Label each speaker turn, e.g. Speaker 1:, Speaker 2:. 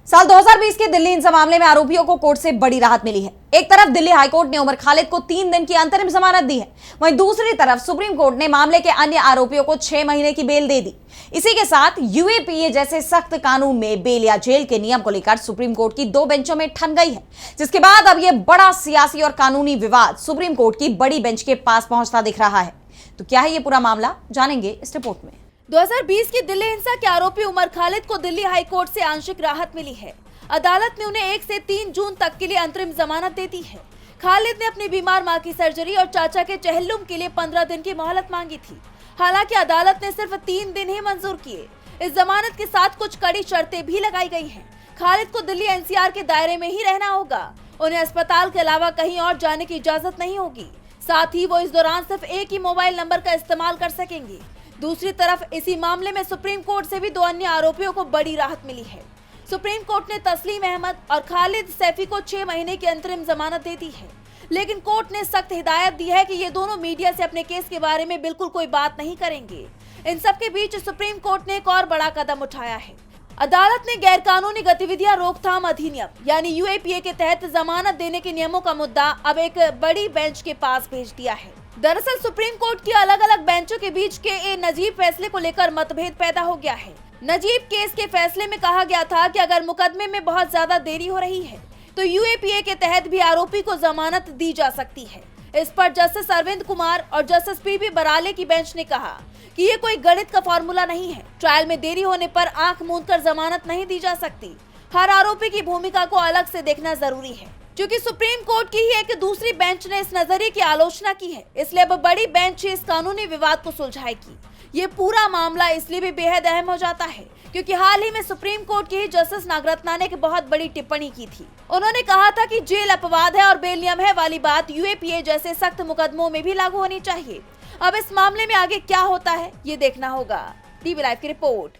Speaker 1: साल 2020 के दिल्ली हिंसा मामले में आरोपियों को कोर्ट से बड़ी राहत मिली है। एक तरफ दिल्ली हाईकोर्ट ने उमर खालिद को 3 दिन की अंतरिम जमानत दी है, वहीं दूसरी तरफ सुप्रीम कोर्ट ने मामले के अन्य आरोपियों को 6 महीने की बेल दे दी। इसी के साथ यूएपीए जैसे सख्त कानून में बेल या जेल के नियम को लेकर सुप्रीम कोर्ट की 2 बेंचों में ठन गई है, जिसके बाद अब यह बड़ा सियासी और कानूनी विवाद सुप्रीम कोर्ट की बड़ी बेंच के पास पहुंचता दिख रहा है। तो क्या है ये पूरा मामला, जानेंगे इस रिपोर्ट में।
Speaker 2: 2020 की दिल्ली हिंसा के आरोपी उमर खालिद को दिल्ली हाई कोर्ट से आंशिक राहत मिली है। अदालत ने उन्हें 1 से 3 जून तक के लिए अंतरिम जमानत दे दी है। खालिद ने अपनी बीमार मां की सर्जरी और चाचा के चेहल्लुम के लिए 15 दिन की मोहलत मांगी थी। हालांकि अदालत ने सिर्फ 3 दिन ही मंजूर किए। इस जमानत के साथ कुछ कड़ी शर्तें भी लगाई गई हैं। खालिद को दिल्ली एनसीआर के दायरे में ही रहना होगा। उन्हें अस्पताल के अलावा कहीं और जाने की इजाजत नहीं होगी। साथ ही वो इस दौरान सिर्फ एक ही मोबाइल नंबर का इस्तेमाल कर सकेंगे। दूसरी तरफ इसी मामले में सुप्रीम कोर्ट से भी 2 अन्य आरोपियों को बड़ी राहत मिली है। सुप्रीम कोर्ट ने तस्लीम अहमद और खालिद सैफी को 6 महीने की अंतरिम जमानत दे दी है, लेकिन कोर्ट ने सख्त हिदायत दी है कि ये दोनों मीडिया से अपने केस के बारे में बिल्कुल कोई बात नहीं करेंगे। इन सब के बीच सुप्रीम कोर्ट ने एक और बड़ा कदम उठाया है। अदालत ने गैर कानूनी गतिविधियां रोकथाम अधिनियम यानी यूएपीए के तहत जमानत देने के नियमों का मुद्दा अब एक बड़ी बेंच के पास भेज दिया है। दरअसल सुप्रीम कोर्ट की अलग अलग बेंचों के बीच के नजीब फैसले को लेकर मतभेद पैदा हो गया है। नजीब केस के फैसले में कहा गया था कि अगर मुकदमे में बहुत ज्यादा देरी हो रही है तो यूएपीए के तहत भी आरोपी को जमानत दी जा सकती है। इस पर जस्टिस अरविंद कुमार और जस्टिस पीबी बराले की बेंच ने कहा कि ये कोई गणित का फॉर्मूला नहीं है। ट्रायल में देरी होने पर आंख मूंदकर जमानत नहीं दी जा सकती। हर आरोपी की भूमिका को अलग से देखना जरूरी है। क्योंकि सुप्रीम कोर्ट की ही एक दूसरी बेंच ने इस नजरिए की आलोचना की है, इसलिए अब बड़ी बेंच इस कानूनी विवाद को सुलझाएगी। ये पूरा मामला इसलिए भी बेहद अहम हो जाता है क्योंकि हाल ही में सुप्रीम कोर्ट के ही जस्टिस नागरत्ना ने एक बहुत बड़ी टिप्पणी की थी। उन्होंने कहा था कि जेल अपवाद है और बेल नियम है वाली बात यूएपीए जैसे सख्त मुकदमों में भी लागू होनी चाहिए। अब इस मामले में आगे क्या होता है ये देखना होगा। टीवी लाइव की रिपोर्ट।